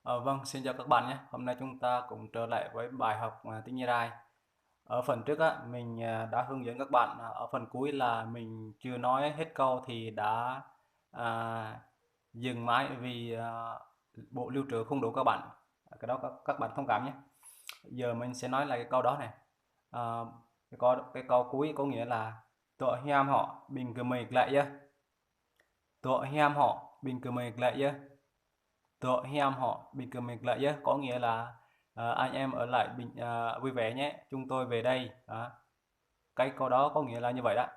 Vâng, xin chào các bạn nhé. Hôm nay chúng ta cùng trở lại với bài học tiếng Rai. Ở phần trước á, mình đã hướng dẫn các bạn. Ở phần cuối là mình chưa nói hết câu thì đã à, dừng máy vì bộ lưu trữ không đủ các bạn. Cái đó các bạn thông cảm nhé. Giờ mình sẽ nói lại cái câu đó này. À, cái câu cuối có nghĩa là tội hiam họ bình cứ mịch lại nhé. Tội hiam họ bình cứ mịch lại nhé. Tụi em họ bình thường mình lại nhé, có nghĩa là anh em ở lại vui vẻ nhé, chúng tôi về đây đó. Cái câu đó có nghĩa là như vậy đó.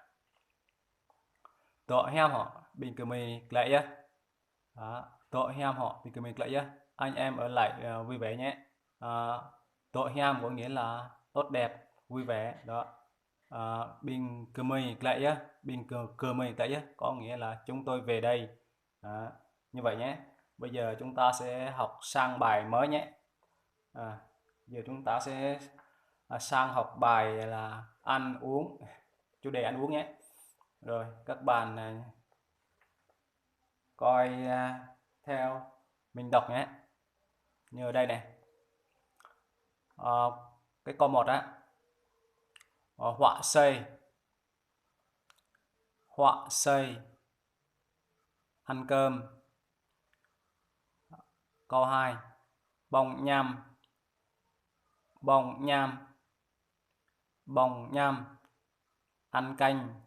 Tụi em họ bình thường mình lại nhé, đó. Tụi em họ bình thường mình lại nhé, anh em ở lại vui vẻ nhé. Tụi em có nghĩa là tốt đẹp vui vẻ đó. Bình thường mình lại nhé, bình thường mình lại nhé, có nghĩa là chúng tôi về đây đó. Như vậy nhé. Bây giờ chúng ta sẽ học sang bài mới nhé. Giờ chúng ta sẽ sang học bài là ăn uống, chủ đề ăn uống nhé. Rồi các bạn coi theo mình đọc nhé. Như ở đây này. Ờ, cái câu 1 á. Họa xây. Họa xây. Ăn cơm. Câu 2. Bông nham. Bông nham. Bông nham. Ăn canh,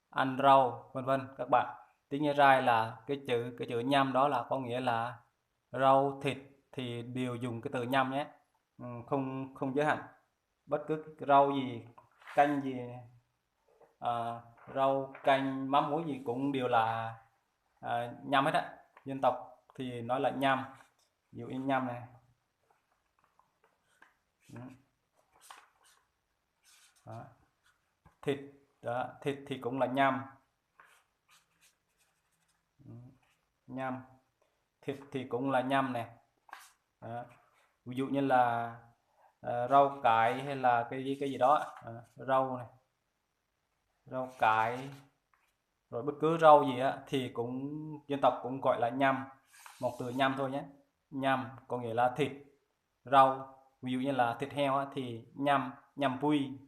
ăn rau, vân vân các bạn. Tiếng Rai là cái chữ nhâm đó là có nghĩa là rau thịt thì đều dùng cái từ nhâm nhé. Không không giới hạn, bất cứ cái rau gì, canh gì, rau canh mắm muối gì cũng đều là nhâm hết á. Dân tộc thì nói là nhâm, ví dụ như nhâm này. Đó. Thịt đó, thịt thì cũng là nhâm. Nhâm, thịt thì cũng là nhâm này. Đó. Ví dụ như là rau cải hay là cái gì đó, rau này, rau cải, rồi bất cứ rau gì á thì cũng dân tộc cũng gọi là nhâm, một từ nhâm thôi nhé. Nhâm có nghĩa là thịt, rau. Ví dụ như là thịt heo á, thì nhâm, nhâm pui.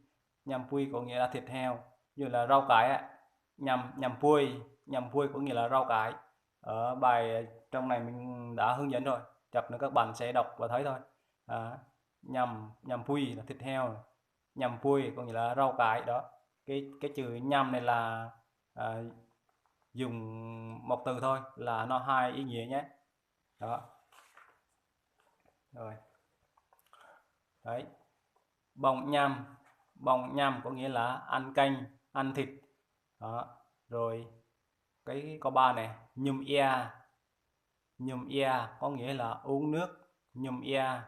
Nhâm pui có nghĩa là thịt heo. Như là rau cải á, nhâm nhâm pui. Nhâm pui có nghĩa là rau cải. Ở bài trong này mình đã hướng dẫn rồi, chập nữa các bạn sẽ đọc và thấy thôi. Nhâm nhâm pui là thịt heo, nhâm pui có nghĩa là rau cải đó. Cái chữ nhâm này là à, dùng một từ thôi là nó hai ý nghĩa nhé. Đó. Rồi. Đấy. Bông nhâm. Bông nhâm có nghĩa là ăn canh, ăn thịt. Đó. Rồi cái câu 3 này, nhum ia. Nhum ia có nghĩa là uống nước. Nhum ia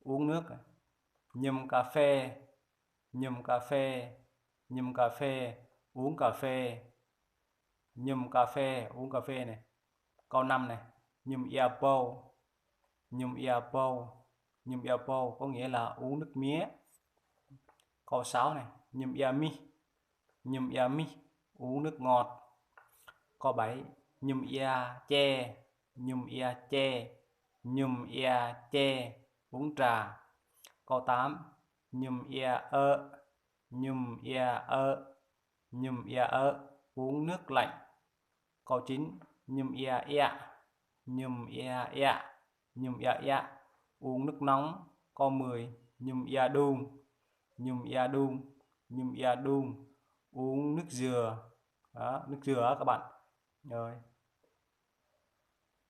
uống nước. Nhum cà phê. Nhum cà phê. Nhum cà phê uống cà phê. Nhum cà phê uống cà phê này. Câu 5 này, nhum ia po. Nhum ia po. Nhum ia po có nghĩa là uống nước mía. Câu 6 này, nhum ia mi. Nhum ia mi uống nước ngọt. Câu 7, nhum ia che. Nhum ia che. Nhum ia che uống trà. Câu 8, nhum ia ơ. Nhum ia ơ. Nhum ia ơ uống nước lạnh. Câu 9, nhum ia ia. Nhum ia ia. Nhum ia ia uống nước nóng. Câu 10, nhum ia đun. Nhum ia đun. Nhum ia đun uống nước dừa. Đó, nước dừa đó các bạn. Rồi.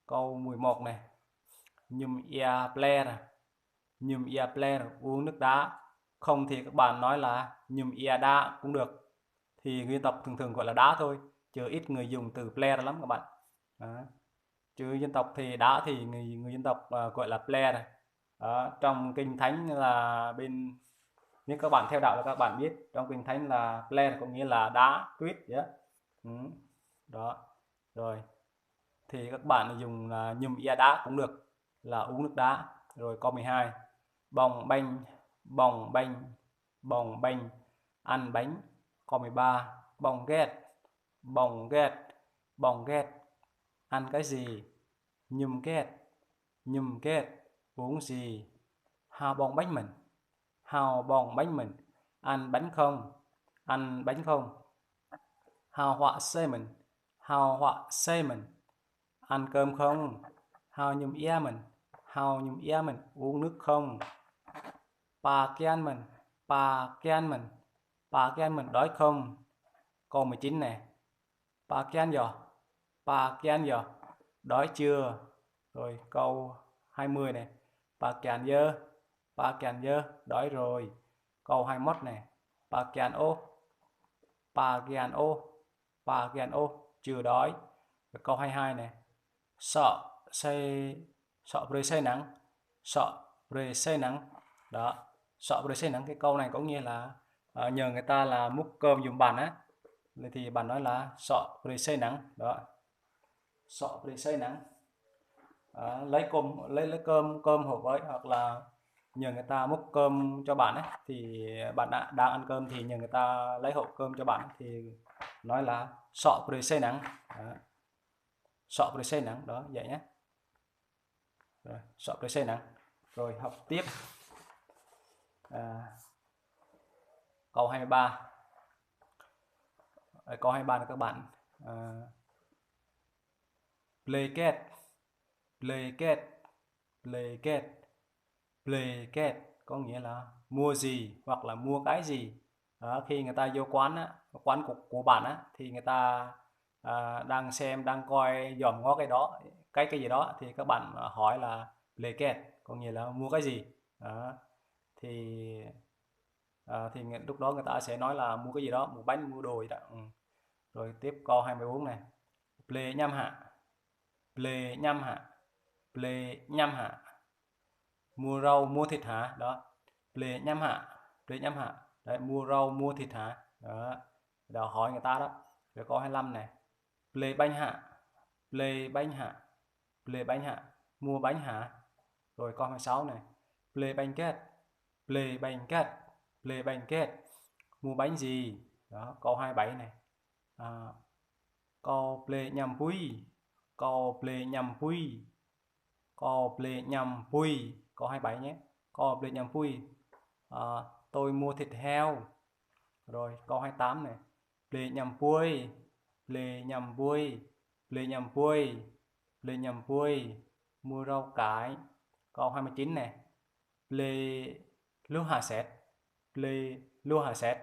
Câu 11 này, nhum ia player. Nhum ia player uống nước đá. Không thì các bạn nói là nhum ia đá cũng được. Thì người tộc thường thường gọi là đá thôi, chứ ít người dùng từ player lắm các bạn. Đó. Chứ dân tộc thì đá thì người dân tộc gọi là player này. Đó. Trong kinh thánh là bên, nếu các bạn theo đạo là các bạn biết, trong kinh thánh là player có nghĩa là đá, tuyết vậy đó. Đó. Rồi thì các bạn dùng là nhum ia đá cũng được, là uống nước đá. Rồi câu 12, bồng banh. Bồng banh. Bồng banh ăn bánh. Câu 13, bồng ghét. Bồng ghét. Bồng ghét ăn cái gì? Nhum ghét. nhum kết, uống gì? Hao bong bánh mình, hao bong bánh mình, ăn bánh không, ăn bánh không? Hao họa xe mình, hao họa xe mình, ăn cơm không? Hao nhum ia mình, hao nhum ia mình, uống nước không? Pa kian mình, pa kian mình, pa kian mình, đói không? Câu 19 này. Pa kian giờ, pa kian giờ, đói chưa? Rồi câu 20 này. Pa kian dơ, đói rồi. Câu 21 này. Pa kian ô, pa kian ô, pa kian ô, chưa đói. Rồi câu 22 này. Sợ say, sợ rơi say nắng, sợ rơi say nắng. Đó, sợ rơi say nắng. Cái câu này có nghĩa là nhờ người ta là múc cơm giùm bạn á, thì bạn nói là sợ rơi say nắng. Đó, sợ rơi say nắng. Lấy lấy cơm hộp với, hoặc là nhờ người ta múc cơm cho bạn ấy, thì bạn đang ăn cơm thì nhờ người ta lấy hộp cơm cho bạn thì nói là sợ rơi say nắng. Sợ rơi say nắng đó, vậy nhé. Rồi, sợ rơi say nắng. Rồi học tiếp. Câu 23. Câu 23 là các bạn blanket, blanket, blanket, blanket có nghĩa là mua gì hoặc là mua cái gì. Đó, khi người ta vô quán á, quán của bạn á, thì người ta đang xem, đang coi dòm ngó cái đó, cái gì đó, thì các bạn hỏi là blanket có nghĩa là mua cái gì. Đó, thì lúc đó người ta sẽ nói là mua cái gì đó, mua bánh, mua đồ gì đó. Rồi tiếp câu 24 này. Ple nhâm hạ, ple nhâm hạ, ple nhâm hạ, mua rau mua thịt hả? Đó, ple nhâm hạ, ple nhâm hạ. Đấy, mua rau mua thịt hả? Đó, hỏi người ta đó. Rồi câu 25 này. Ple bánh hạ, ple bánh hạ, ple bánh hạ, mua bánh hả? Rồi câu 26 này. Ple bánh kết, ple bánh kết, ple bánh kết, mua bánh gì? Đó, câu 27 này. Co ple nhầm pui, co ple nhầm pui, co ple nhầm pui. Câu 27 nhé. Co ple nhầm pui, tôi mua thịt heo. Rồi câu 28 này. Ple nhầm pui, ple nhầm pui, ple nhầm pui, ple nhầm pui, mua rau cải. Câu 29 này. Ple lúa hà sét, ple lúa hà sét,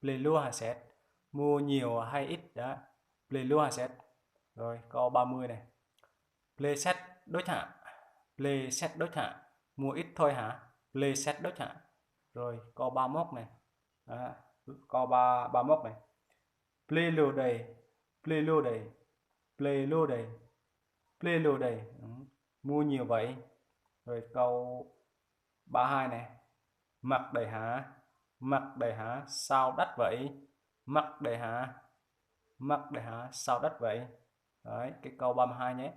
ple lúa hà sét, mua nhiều hay ít đó. Ple lúa hà sét. Rồi câu 30 này. Ple set đốt hạ, ple set đốt hạ, mua ít thôi hả? Ple set đốt hạ. Rồi câu 31 này. Câu 31 này. Ple lô đầy, ple lô đầy, ple lô đầy, ple lô đầy, mua nhiều vậy. Rồi câu 32 này. Mặc đầy hả, mặc đầy hả, sao đắt vậy? Mặc đầy hả, mặc đầy hả, sao đắt vậy? Đấy, cái câu 32 nhé.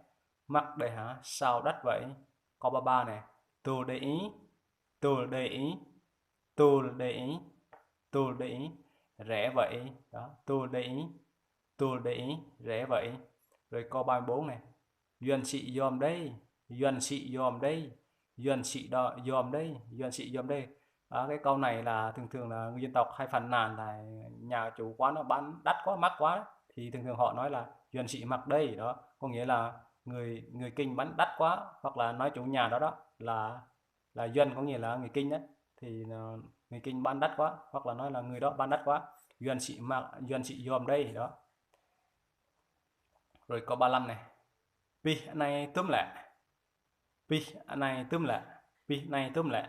Mặc đầy hả, sao đắt vậy? Câu 33 này. Tôi để ý, tôi để ý, tôi để ý, tôi để ý, rẻ vậy. Đó, tôi để ý, tôi để ý, rẻ vậy. Rồi câu 34 này. Duyên sĩ dòm đây, duyên sĩ dòm đây, duyên sĩ dòm đây, duyên sĩ dòm đây. Cái câu này là thường là người dân tộc hay phàn nàn là nhà chủ quán nó bán đắt quá, mắc quá, thì thường họ nói là duyên sĩ mặc đây. Đó có nghĩa là người người kinh bán đắt quá, hoặc là nói chủ nhà đó đó là duyên, có nghĩa là người kinh đấy, thì người kinh bán đắt quá, hoặc là nói là người đó bán đắt quá, duyên sĩ mặc, duyên sĩ dòm đây. Đó. Rồi câu 35 này. Pi này túm lẹ, pi này túm lẹ, pi này túm lẹ,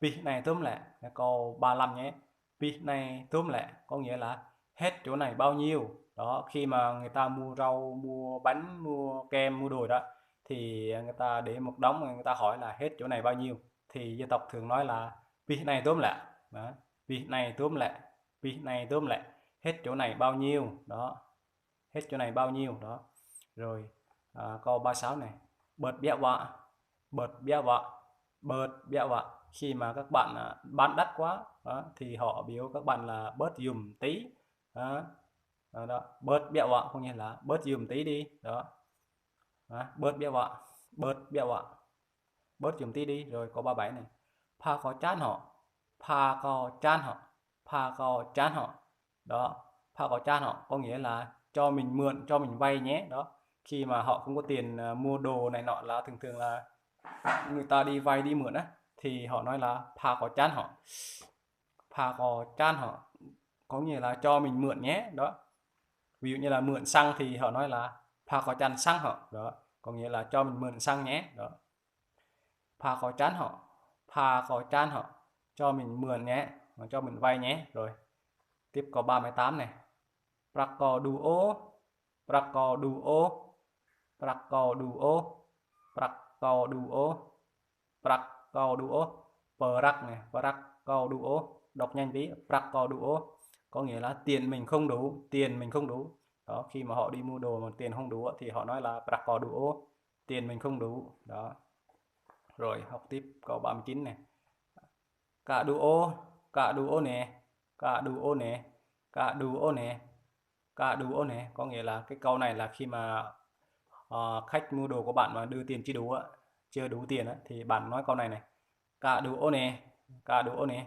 pi này túm lẹ. Câu 35 nhé. Pi này túm lẹ có nghĩa là hết chỗ này bao nhiêu. Đó, khi mà người ta mua rau, mua bánh, mua kem, mua đồ đó, thì người ta để một đống, người ta hỏi là hết chỗ này bao nhiêu, thì dân tộc thường nói là pi này túm lẹ. Đó, pi này túm lẹ, pi này túm lẹ, hết chỗ này bao nhiêu. Đó, hết chỗ này bao nhiêu. Đó. Rồi câu 36 này. Bớt béo vạ, bớt béo vạ, bớt béo vạ. Khi mà các bạn bán đắt quá đó, thì họ biểu các bạn là bớt dùm tí. Đó. Đó. Bớt béo vạ có nghĩa là bớt dùm tí đi. Đó. Đó. Bớt béo vạ, bớt béo vạ, bớt chấm tí đi. Rồi câu 37 này, pa có chán họ, pa có chán họ, pa có chán họ. Đó, pa có chán họ có nghĩa là cho mình mượn, cho mình vay nhé. Đó, khi mà họ không có tiền mua đồ này nọ là thường thường là người ta đi vay đi mượn á, thì họ nói là pa có chán họ, pa có chán họ có nghĩa là cho mình mượn nhé. Đó, ví dụ như là mượn xăng thì họ nói là pa có chán xăng họ. Đó, có nghĩa là cho mình mượn xăng nhé. Đó, pa có chán họ, pa có chán họ, cho mình mượn nhé, cho mình vay nhé. Rồi tiếp câu 38 này, prako duo, prako duo, prako duo, prako duo, prako duo, prak này, prako duo, đọc nhanh tí, prako duo có nghĩa là tiền mình không đủ, tiền mình không đủ. Đó, khi mà họ đi mua đồ mà tiền không đủ thì họ nói là prako duo, tiền mình không đủ. Đó, rồi học tiếp câu 39 này, cả duo, cả duo nè, cả duo nè, cả duo nè, cả duo nè có nghĩa là cái câu này là khi mà khách mua đồ của bạn mà đưa tiền chưa đủ á, chưa đủ tiền á, thì bạn nói câu này này, cả duo nè, cả duo nè.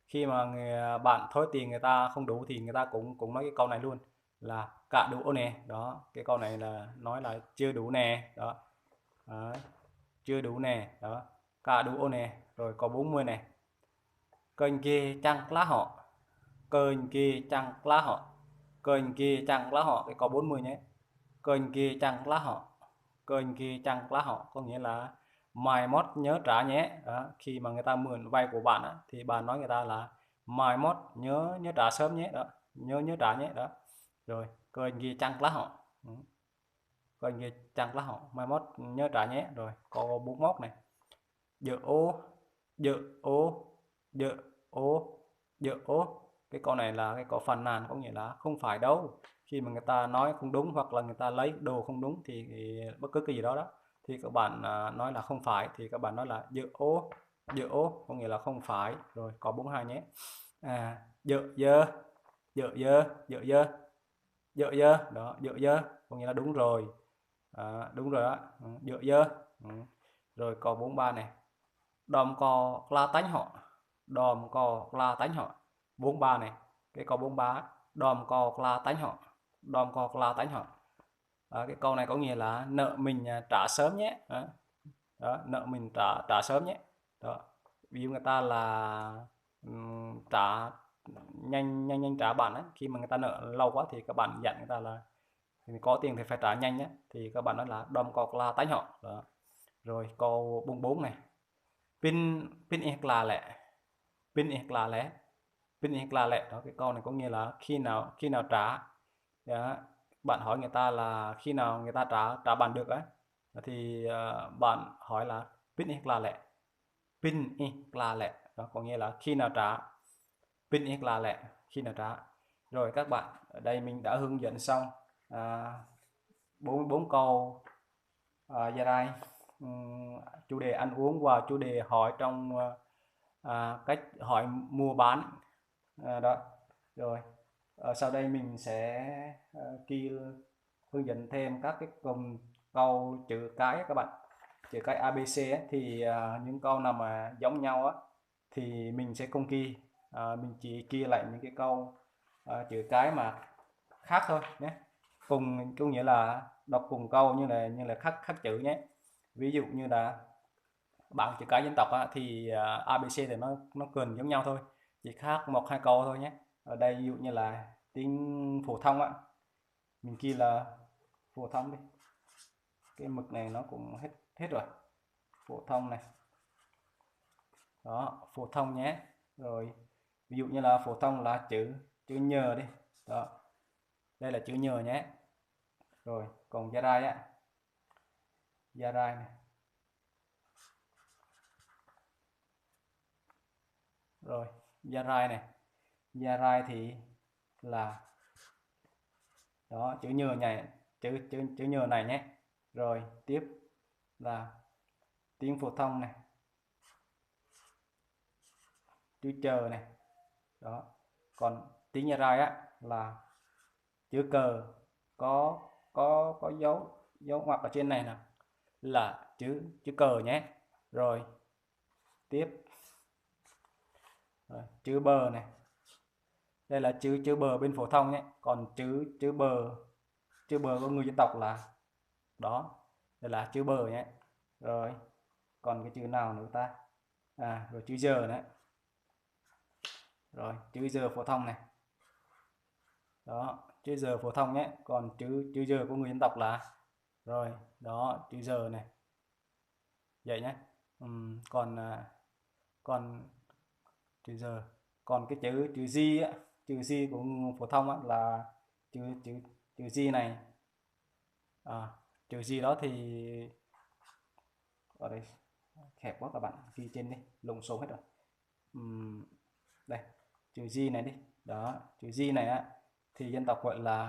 Khi mà bạn thối tiền người ta không đủ thì người ta cũng cũng nói cái câu này luôn là cả duo nè. Đó, cái câu này là nói là chưa đủ nè. Đó, đó, chưa đủ nè. Đó, cả duo nè. Rồi câu 40 này, kênh kia chăng lá họ, kênh kia chăng lá họ, kênh kia chăng lá họ. Cái câu 40 nhé, kênh kia chăng lá họ, kênh kia chăng lá họ có nghĩa là mai mốt nhớ trả nhé. Đó, khi mà người ta mượn vay của bạn á, thì bạn nói người ta là mai mốt nhớ nhớ trả sớm nhé. Đó, nhớ trả nhé. Đó, rồi kênh kia chăng lá họ, kênh kia chăng lá họ, mai mốt nhớ trả nhé. Rồi câu 41 này, dự ô, dự ô, dự ô, dự ô. Cái câu này là cái câu phàn nàn có nghĩa là không phải đâu. Khi mà người ta nói không đúng hoặc là người ta lấy đồ không đúng thì bất cứ cái gì đó đó thì các bạn nói là không phải thì các bạn nói là dự ô có nghĩa là không phải. Rồi có 42 nhé, dự dơ, dự dơ, dự dơ, dự dơ. Đó, dự dơ có nghĩa là đúng rồi, đúng rồi đó, dự dơ. Rồi câu 43 này, đòm cò la tánh họ, đòm cò la tánh họ. 43 này, cái câu 43, đòm cò la tánh họ, đòm cò la tánh họ. Cái câu này có nghĩa là nợ mình trả sớm nhé. Đó, nợ mình trả sớm nhé. Đó, ví dụ người ta là trả nhanh trả bạn ấy. Khi mà người ta nợ lâu quá thì các bạn dặn người ta là có tiền thì phải trả nhanh nhé, thì các bạn nói là đòm cò la tánh họ. Đó. Rồi câu 44 này, pin pin ek là lẹ, pin ek là lẹ, pin ek là lẹ. Đó, cái câu này có nghĩa là khi nào trả. Đó, bạn hỏi người ta là khi nào người ta trả bạn được ấy, thì bạn hỏi là pin ek là lẹ, pin ek là lẹ. Đó có nghĩa là khi nào trả, pin ek là lẹ, khi nào trả. Rồi các bạn, ở đây mình đã hướng dẫn xong 44 câu gia rai, chủ đề ăn uống và chủ đề hỏi trong cách hỏi mua bán. Đó, rồi sau đây mình sẽ ghi hướng dẫn thêm các cái cùng câu chữ cái các bạn. Chữ cái ABC ấy, thì những câu nào mà giống nhau á thì mình sẽ không ghi, mình chỉ ghi lại những cái câu chữ cái mà khác thôi nhé. Cùng có nghĩa là đọc cùng câu như là khác chữ nhé. Ví dụ như là bảng chữ cái dân tộc á, thì ABC thì nó gần giống nhau thôi, chỉ khác một hai câu thôi nhé. Ở đây ví dụ như là tiếng phổ thông á, mình ghi là phổ thông đi, cái mực này nó cũng hết rồi, phổ thông này. Đó, phổ thông nhé. Rồi ví dụ như là phổ thông là chữ nhờ đi. Đó, đây là chữ nhờ nhé. Rồi còn gia rai á, gia rai này. Rồi gia rai này, gia rai thì là đó, chữ nhờ này, chữ nhờ này nhé. Rồi tiếp là tiếng phổ thông này, chữ chờ này. Đó, còn tiếng gia rai á là chữ cờ có dấu ngoặc ở trên này nè, là chữ cờ nhé. Rồi tiếp rồi, chữ bờ này, đây là chữ bờ bên phổ thông nhé, còn chữ bờ của người dân tộc là đó, đây là chữ bờ nhé. Rồi còn cái chữ nào nữa ta, rồi chữ giờ đấy, rồi chữ giờ phổ thông này, đó chữ giờ phổ thông nhé, còn chữ giờ của người dân tộc là, rồi đó chữ giờ này, vậy nhé. Còn còn chữ giờ, còn cái chữ G á, chữ G của phổ thông á, là chữ chữ chữ G này, chữ G đó thì ở đây hẹp quá, các bạn ghi trên đi, lộn xộn hết rồi. Đây chữ G này đi, đó chữ G này á thì dân tộc gọi là